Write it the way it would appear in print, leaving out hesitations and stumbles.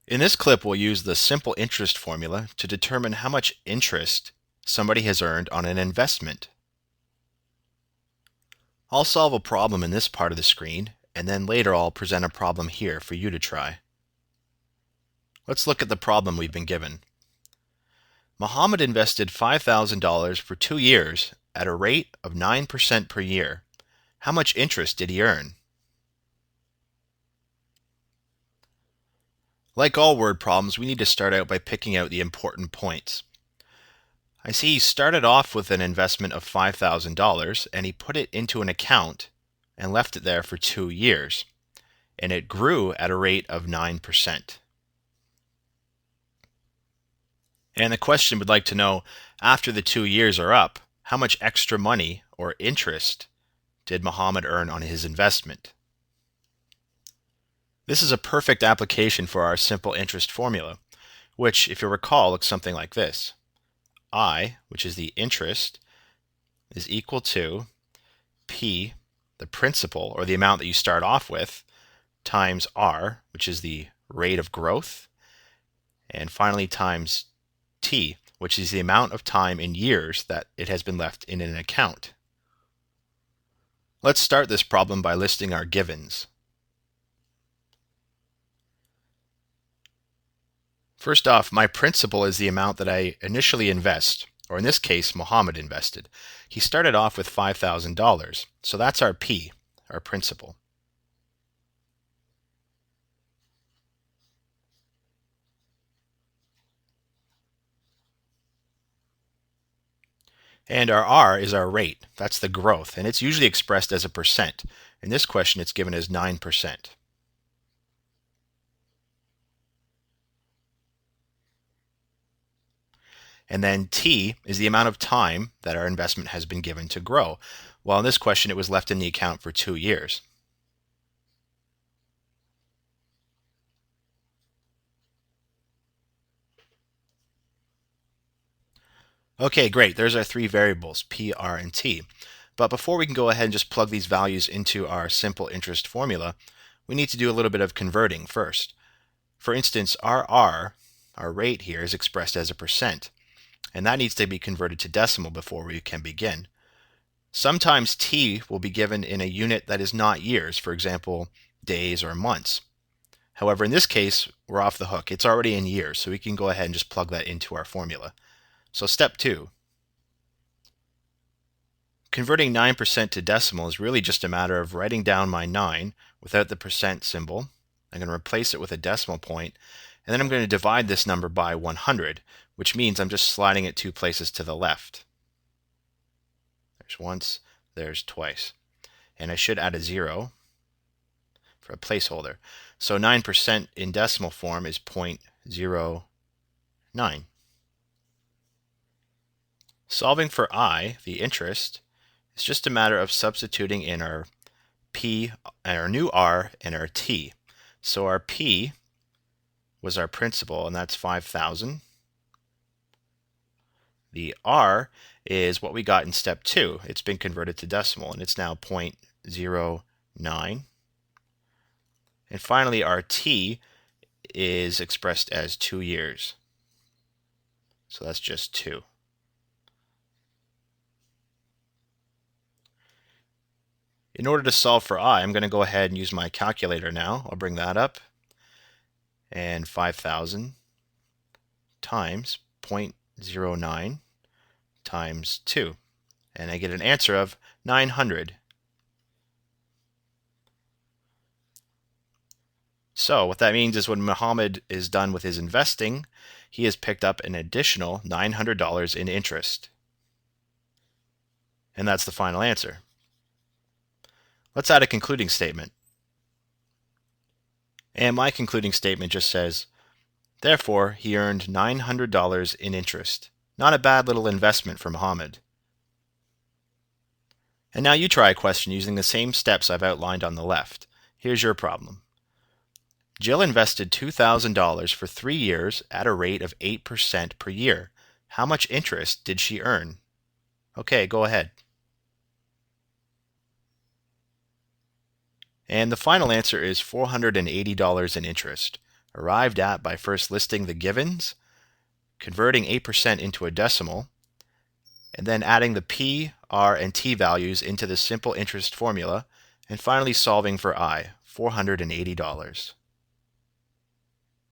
In this clip, we'll use the simple interest formula to determine how much interest somebody has earned on an investment. I'll solve a problem in this part of the screen, and then later I'll present a problem here for you to try. Let's look at the problem we've been given. Muhammad invested $5,000 for 2 years at a rate of 9% per year. How much interest did he earn? Like all word problems, we need to start out by picking out the important points. I see he started off with an investment of $5,000 and he put it into an account and left it there for 2 years, and it grew at a rate of 9%. And the question would like to know, after the 2 years are up, how much extra money or interest did Muhammad earn on his investment? This is a perfect application for our simple interest formula, which, if you recall, looks something like this. I, which is the interest, is equal to P, the principal, or the amount that you start off with, times R, which is the rate of growth, and finally times T, which is the amount of time in years that it has been left in an account. Let's start this problem by listing our givens. First off, my principal is the amount that I initially invest, or in this case, Muhammad invested. He started off with $5,000, so that's our P, our principal. And our R is our rate, that's the growth, and it's usually expressed as a percent. In this question, it's given as 9%. And then T is the amount of time that our investment has been given to grow. Well, in this question, it was left in the account for 2 years. Okay, great. There's our 3 variables, P, R, and T. But before we can go ahead and just plug these values into our simple interest formula, we need to do a little bit of converting first. For instance, our R, our rate here, is expressed as a percent, and that needs to be converted to decimal before we can begin. Sometimes T will be given in a unit that is not years, for example, days or months. However, in this case, we're off the hook. It's already in years, so we can go ahead and just plug that into our formula. So step 2. Converting 9% to decimal is really just a matter of writing down my 9 without the percent symbol. I'm going to replace it with a decimal point, and then I'm going to divide this number by 100, which means I'm just sliding it 2 places to the left. There's once, there's twice. And I should add a 0 for a placeholder. So 9% in decimal form is 0.09. Solving for I, the interest, is just a matter of substituting in our P, our new R, and our T. So our P was our principal, and that's 5,000. The R is what we got in step 2. It's been converted to decimal, and it's now 0.09. And finally, our T is expressed as 2 years. So that's just 2. In order to solve for I, I'm going to go ahead and use my calculator now. I'll bring that up. And 5,000 times 0.09 times 2. And I get an answer of 900. So what that means is when Muhammad is done with his investing, he has picked up an additional $900 in interest. And that's the final answer. Let's add a concluding statement. And my concluding statement just says, therefore, he earned $900 in interest. Not a bad little investment for Muhammad. And now you try a question using the same steps I've outlined on the left. Here's your problem. Jill invested $2,000 for 3 years at a rate of 8% per year. How much interest did she earn? Okay, go ahead. And the final answer is $480 in interest. arrived at by first listing the givens, converting 8% into a decimal, and then adding the p, r, and t values into the simple interest formula, and finally solving for I, $480.